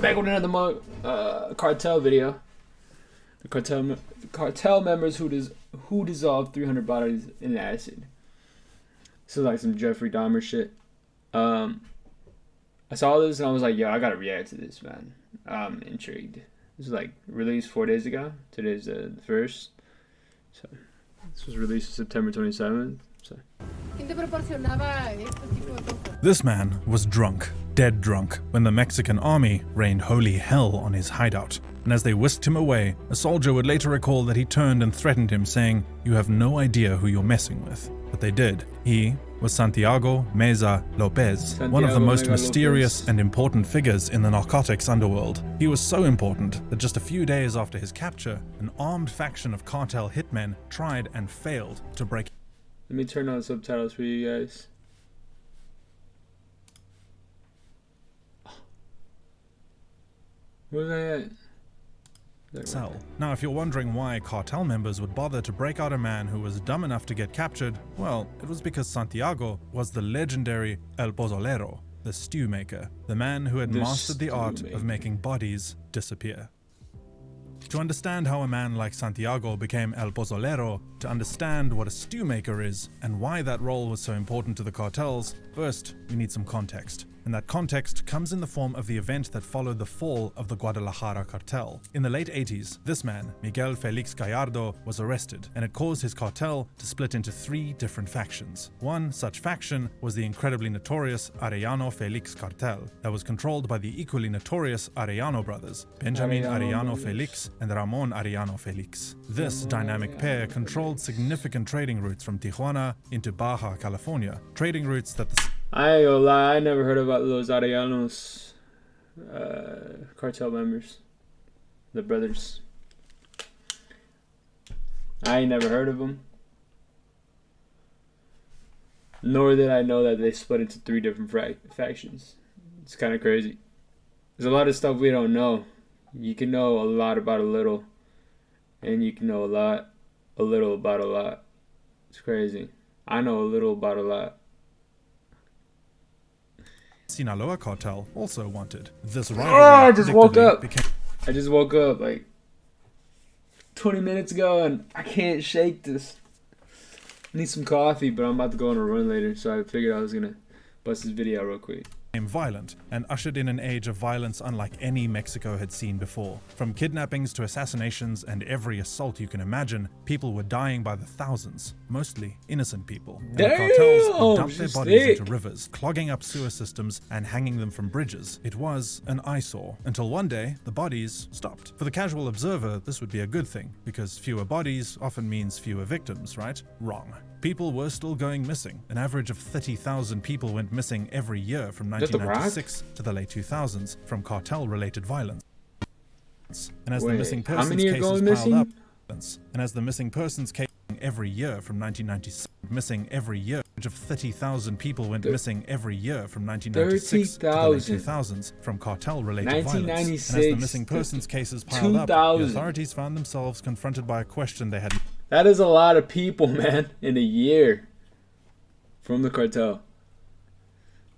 Back with another cartel video. The cartel members who dissolved 300 bodies in acid. This is like some Jeffrey Dahmer shit. I saw this and I was like, yo, I gotta react to this, man. I'm intrigued. This was like released 4 days ago. Today's the 1st. So this was released September 27th. So. This man was drunk, dead drunk, when the Mexican army rained holy hell on his hideout. And as they whisked him away, a soldier would later recall that he turned and threatened him, saying, "You have no idea who you're messing with." But they did. He was Santiago Meza Lopez, one of the most mysterious and important figures in the narcotics underworld. He was so important that just a few days after his capture, an armed faction of cartel hitmen tried and failed to break. Let me turn on subtitles for you guys. Where's that at? Cell. Now, if you're wondering why cartel members would bother to break out a man who was dumb enough to get captured, well, it was because Santiago was the legendary El Bosolero, the stew maker, the man who had mastered the art of making bodies disappear. To understand how a man like Santiago became El Pozolero, to understand what a stew maker is, and why that role was so important to the cartels, first, we need some context. And that context comes in the form of the event that followed the fall of the Guadalajara cartel. In the late 80s, this man, Miguel Felix Gallardo, was arrested, and it caused his cartel to split into 3 different factions. One such faction was the incredibly notorious Arellano Felix cartel, that was controlled by the equally notorious Arellano brothers, Benjamin Arellano Felix and Ramon Arellano Felix. This dynamic pair controlled significant trading routes from Tijuana into Baja California, trading routes that the I ain't gonna lie, I never heard about those Arellanos cartel members. The brothers. I ain't never heard of them. Nor did I know that they split into 3 different factions. It's kind of crazy. There's a lot of stuff we don't know. You can know a lot about a little. And you can know a little about a lot. It's crazy. I know a little about a lot. Sinaloa cartel also wanted. This rivalry I just woke up. Became... I just woke up like 20 minutes ago and I can't shake this. I need some coffee, but I'm about to go on a run later, so I figured I was gonna bust this video real quick. Violent and ushered in an age of violence unlike any Mexico had seen before. From kidnappings to assassinations and every assault you can imagine, people were dying by the thousands, mostly innocent people. And the cartels would dump their bodies into rivers, clogging up sewer systems and hanging them from bridges. It was an eyesore, until one day the bodies stopped. For the casual observer, this would be a good thing, because fewer bodies often means fewer victims, right? Wrong. People were still going missing. An average of 30,000 people went missing every year from 1996 to the late 2000s from cartel-related violence. And as the missing persons cases piled up, and as the missing persons case every year from 1996, missing every year, of 30,000 people went missing every year from 1996 to the late 2000s from cartel-related violence. And as the missing persons cases piled up, the authorities found themselves confronted by a question they had. That is a lot of people, man, in a year from the cartel.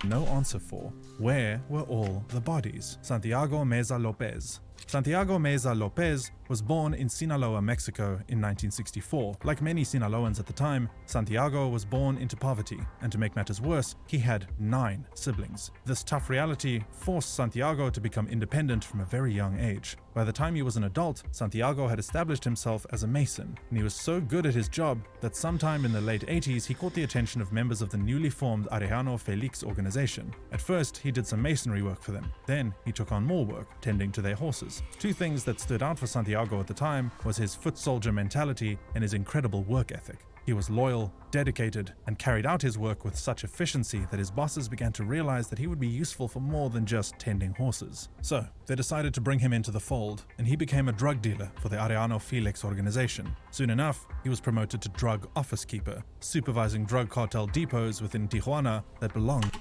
No answer for. Where were all the bodies? Santiago Meza Lopez. Santiago Meza Lopez was born in Sinaloa, Mexico in 1964. Like many Sinaloans at the time, Santiago was born into poverty, and to make matters worse, he had 9 siblings. This tough reality forced Santiago to become independent from a very young age. By the time he was an adult, Santiago had established himself as a mason, and he was so good at his job that sometime in the late 80s he caught the attention of members of the newly formed Arellano Felix organization. At first, he did some masonry work for them. Then, he took on more work, tending to their horses. 2 things that stood out for Santiago at the time was his foot soldier mentality and his incredible work ethic. He was loyal, dedicated, and carried out his work with such efficiency that his bosses began to realize that he would be useful for more than just tending horses. So, they decided to bring him into the fold, and he became a drug dealer for the Arellano Felix organization. Soon enough, he was promoted to drug office keeper, supervising drug cartel depots within Tijuana that belonged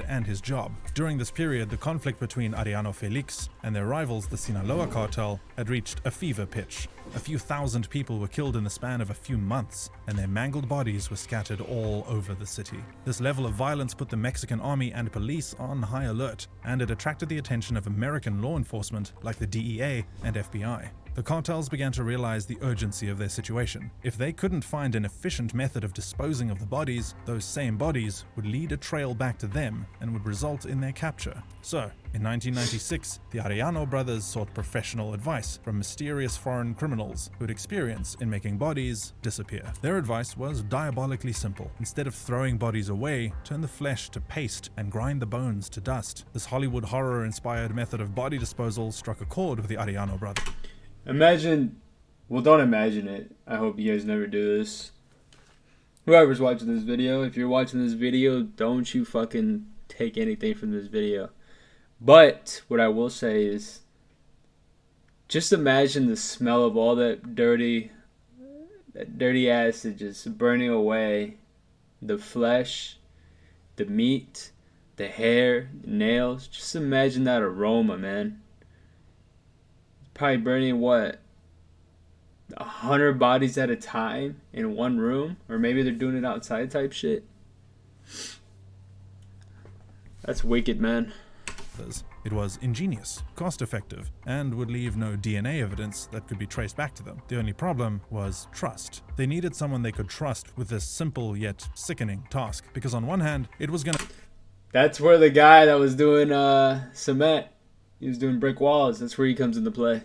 and his job. During this period, the conflict between Arellano Felix and their rivals, the Sinaloa cartel, had reached a fever pitch. A few thousand people were killed in the span of a few months, and their mangled bodies were scattered all over the city. This level of violence put the Mexican army and police on high alert, and it attracted the attention of American law enforcement like the DEA and FBI. The cartels began to realize the urgency of their situation. If they couldn't find an efficient method of disposing of the bodies, those same bodies would lead a trail back to them and would result in their capture. So, in 1996, the Arellano brothers sought professional advice from mysterious foreign criminals who had experience in making bodies disappear. Their advice was diabolically simple. Instead of throwing bodies away, turn the flesh to paste and grind the bones to dust. This Hollywood horror-inspired method of body disposal struck a chord with the Arellano brothers. Don't imagine it. I hope you guys never do this. Whoever's watching this video, if you're watching this video, don't you fucking take anything from this video. But what I will say is, just imagine the smell of all that dirty acid just burning away the flesh, the meat, the hair, the nails. Just imagine that aroma, man. Probably burning 100 bodies at a time in one room, or maybe they're doing it outside type shit. That's wicked, man. It was ingenious, cost-effective, and would leave no DNA evidence that could be traced back to them. The only problem was trust. They needed someone they could trust with this simple yet sickening task, because on one hand, it was gonna... That's where the guy that was doing cement, he was doing brick walls. That's where he comes into play.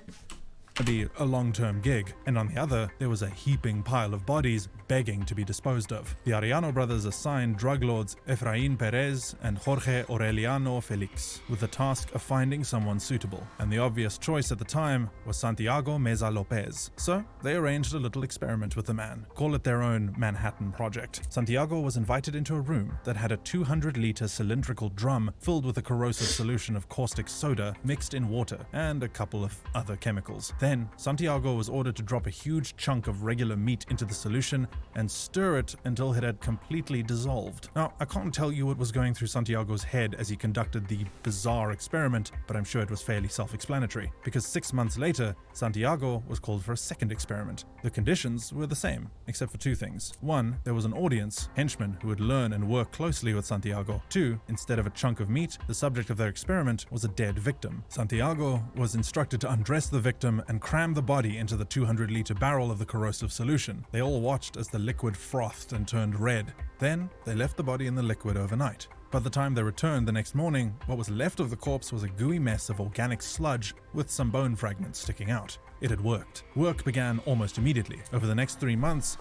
Be a long-term gig, and on the other, there was a heaping pile of bodies begging to be disposed of. The Arellano brothers assigned drug lords Efrain Perez and Jorge Arellano Felix with the task of finding someone suitable, and the obvious choice at the time was Santiago Meza Lopez. So they arranged a little experiment with the man, call it their own Manhattan Project. Santiago was invited into a room that had a 200-liter cylindrical drum filled with a corrosive solution of caustic soda mixed in water and a couple of other chemicals. Then, Santiago was ordered to drop a huge chunk of regular meat into the solution and stir it until it had completely dissolved. Now, I can't tell you what was going through Santiago's head as he conducted the bizarre experiment, but I'm sure it was fairly self-explanatory, because 6 months later, Santiago was called for a second experiment. The conditions were the same, except for two things. One, there was an audience, henchmen who would learn and work closely with Santiago. Two, instead of a chunk of meat, the subject of their experiment was a dead victim. Santiago was instructed to undress the victim and cram the body into the 200-liter barrel of the corrosive solution. They all watched as the liquid frothed and turned red. Then, they left the body in the liquid overnight. By the time they returned the next morning, what was left of the corpse was a gooey mess of organic sludge with some bone fragments sticking out. It had worked. Work began almost immediately. Over the next 3 months...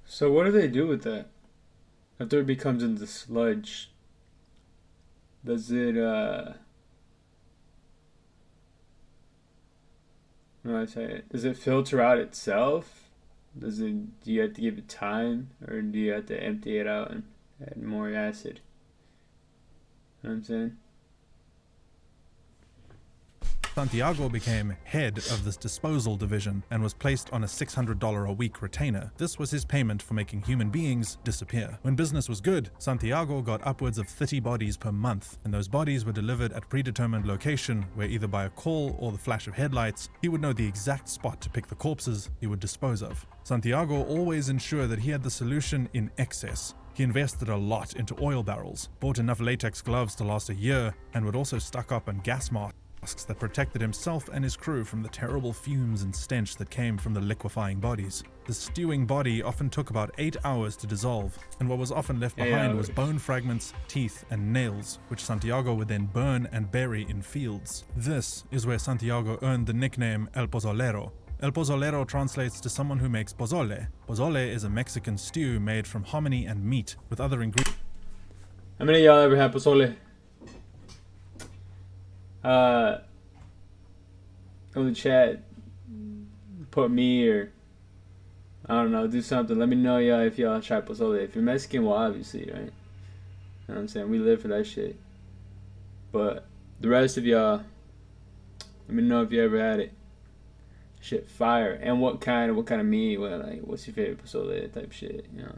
So what do they do with that? After it becomes into sludge, does it, does it filter out itself? Do you have to give it time, or do you have to empty it out and add more acid? You know what I'm saying? Santiago became head of this disposal division and was placed on a $600 a week retainer. This was his payment for making human beings disappear. When business was good, Santiago got upwards of 30 bodies per month, and those bodies were delivered at predetermined location where either by a call or the flash of headlights, he would know the exact spot to pick the corpses he would dispose of. Santiago always ensured that he had the solution in excess. He invested a lot into oil barrels, bought enough latex gloves to last a year, and would also stock up on gas masks that protected himself and his crew from the terrible fumes and stench that came from the liquefying bodies. The stewing body often took about 8 hours to dissolve, and what was often left behind was bone fragments, teeth, and nails, which Santiago would then burn and bury in fields. This is where Santiago earned the nickname El Pozolero. El Pozolero translates to someone who makes pozole. Pozole is a Mexican stew made from hominy and meat with other ingredients. How many of y'all ever had pozole? In the chat, put me, or I don't know, do something. Let me know, y'all, if y'all try pozole. If you're Mexican, well, obviously, right? You know what I'm saying? We live for that shit. But the rest of y'all, let me know if you ever had it. Shit, fire. And what kind of meat? What's your favorite pozole type shit? You know.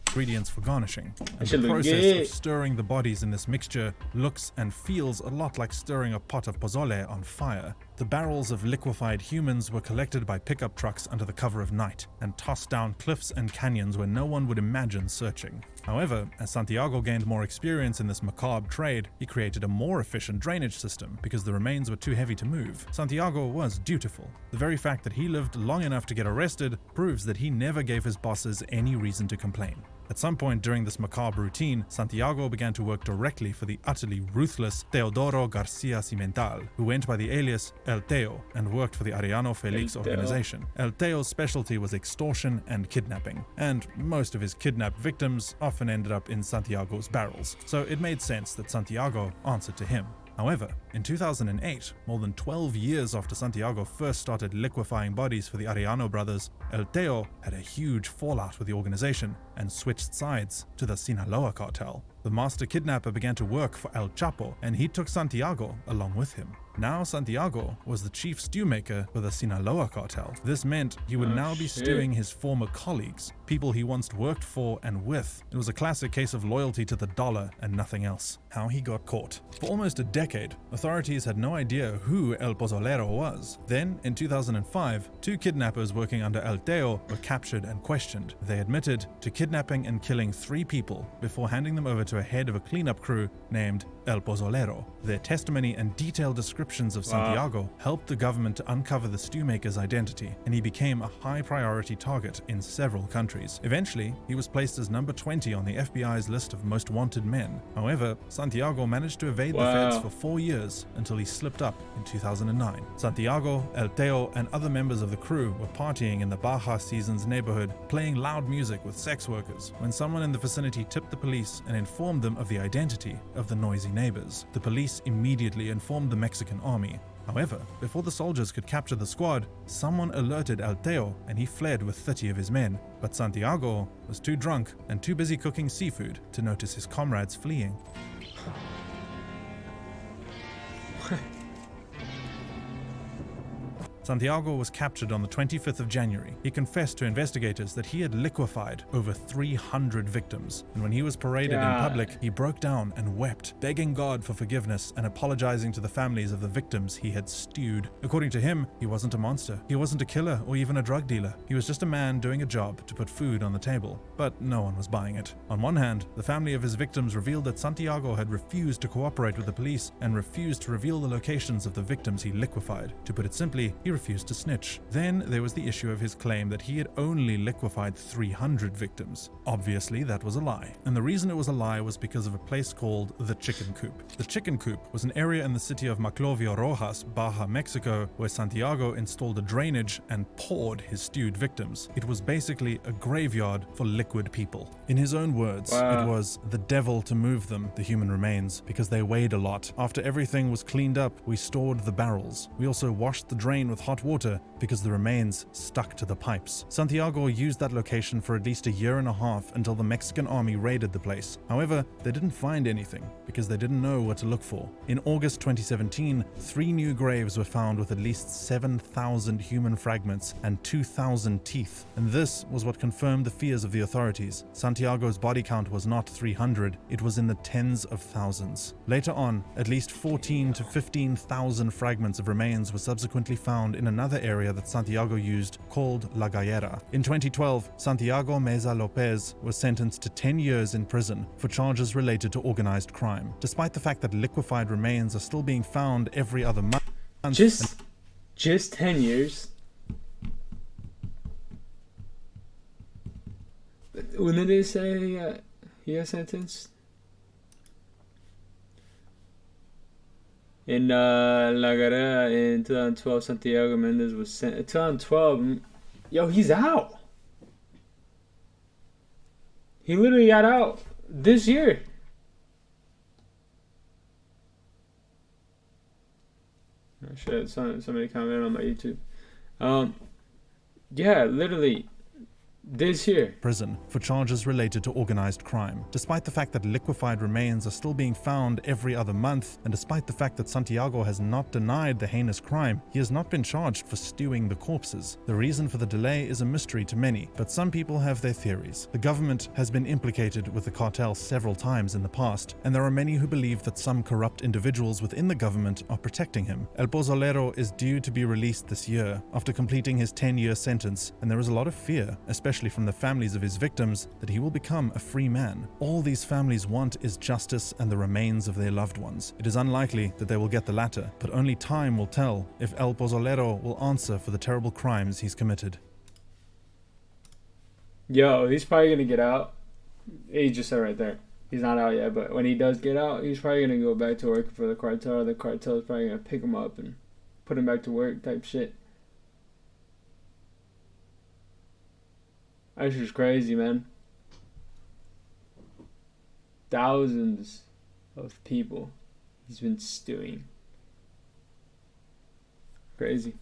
Ingredients for garnishing. And the process of stirring the bodies in this mixture looks and feels a lot like stirring a pot of pozole on fire. The barrels of liquefied humans were collected by pickup trucks under the cover of night and tossed down cliffs and canyons where no one would imagine searching. However, as Santiago gained more experience in this macabre trade, he created a more efficient drainage system because the remains were too heavy to move. Santiago was dutiful. The very fact that he lived long enough to get arrested proves that he never gave his bosses any reason to complain. At some point during this macabre routine, Santiago began to work directly for the utterly ruthless Teodoro Garcia Cimental, who went by the alias El Teo and worked for the Arellano Felix organization. El Teo's specialty was extortion and kidnapping, and most of his kidnapped victims often ended up in Santiago's barrels, so it made sense that Santiago answered to him. However, in 2008, more than 12 years after Santiago first started liquefying bodies for the Arellano brothers, El Teo had a huge fallout with the organization and switched sides to the Sinaloa cartel. The master kidnapper began to work for El Chapo, and he took Santiago along with him. Now Santiago was the chief stew maker for the Sinaloa cartel. This meant he would now be stewing his former colleagues, people he once worked for and with. It was a classic case of loyalty to the dollar and nothing else. How he got caught. For almost a decade, authorities had no idea who El Bosolero was. Then, in 2005, 2 kidnappers working under El Teo were captured and questioned. They admitted to kidnapping and killing 3 people before handing them over to a head of a cleanup crew named El Pozolero. Their testimony and detailed descriptions of Santiago helped the government to uncover the stewmaker's identity, and he became a high priority target in several countries. Eventually, he was placed as number 20 on the FBI's list of most wanted men. However, Santiago managed to evade the feds for 4 years until he slipped up in 2009. Santiago, El Teo, and other members of the crew were partying in the Baja Seasons neighborhood, playing loud music with sex workers, when someone in the vicinity tipped the police and informed them of the identity of the noisy neighbors. The police immediately informed the Mexican army. However, before the soldiers could capture the squad, someone alerted El Teo and he fled with 30 of his men. But Santiago was too drunk and too busy cooking seafood to notice his comrades fleeing. Santiago was captured on the 25th of January. He confessed to investigators that he had liquefied over 300 victims, and when he was paraded in public, he broke down and wept, begging God for forgiveness and apologizing to the families of the victims he had stewed. According to him, he wasn't a monster. He wasn't a killer or even a drug dealer. He was just a man doing a job to put food on the table. But no one was buying it. On one hand, the family of his victims revealed that Santiago had refused to cooperate with the police and refused to reveal the locations of the victims he liquefied. To put it simply, he refused to snitch. Then there was the issue of his claim that he had only liquefied 300 victims. Obviously, that was a lie. And the reason it was a lie was because of a place called the Chicken Coop. The Chicken Coop was an area in the city of Maclovio Rojas, Baja, Mexico, where Santiago installed a drainage and poured his stewed victims. It was basically a graveyard for liquid people. In his own words, it was the devil to move them, the human remains, because they weighed a lot. After everything was cleaned up, we stored the barrels. We also washed the drain with hot water because the remains stuck to the pipes. Santiago used that location for at least a year and a half until the Mexican army raided the place. However, they didn't find anything because they didn't know what to look for. In August 2017, 3 new graves were found with at least 7,000 human fragments and 2,000 teeth. And this was what confirmed the fears of the authorities. Santiago's body count was not 300, it was in the tens of thousands. Later on, at least 14 to 15,000 fragments of remains were subsequently found in another area that Santiago used called La Gallera. In 2012, Santiago Meza Lopez was sentenced to 10 years in prison for charges related to organized crime. Despite the fact that liquefied remains are still being found every other month. Just 10 years? When did they say he got sentenced? In La Guerra in 2012, Santiago Mendez was sent. 2012, yo, he's out. He literally got out this year. Oh, shit, somebody commented on my YouTube. Yeah, literally, This year. Prison for charges related to organized crime. Despite the fact that liquefied remains are still being found every other month, and despite the fact that Santiago has not denied the heinous crime, he has not been charged for stewing the corpses. The reason for the delay is a mystery to many, but some people have their theories. The government has been implicated with the cartel several times in the past, and there are many who believe that some corrupt individuals within the government are protecting him. El Pozolero is due to be released this year after completing his 10-year sentence, and there is a lot of fear, especially from the families of his victims, that he will become a free man. All these families want is justice and the remains of their loved ones. It is unlikely that they will get the latter, but only time will tell if El Pozolero will answer for the terrible crimes he's committed. Yo, he's probably gonna get out. He just said right there. He's not out yet, but when he does get out, he's probably gonna go back to working for the cartel. The cartel is probably gonna pick him up and put him back to work type shit. That's just crazy, man. Thousands of people he's been stewing. Crazy.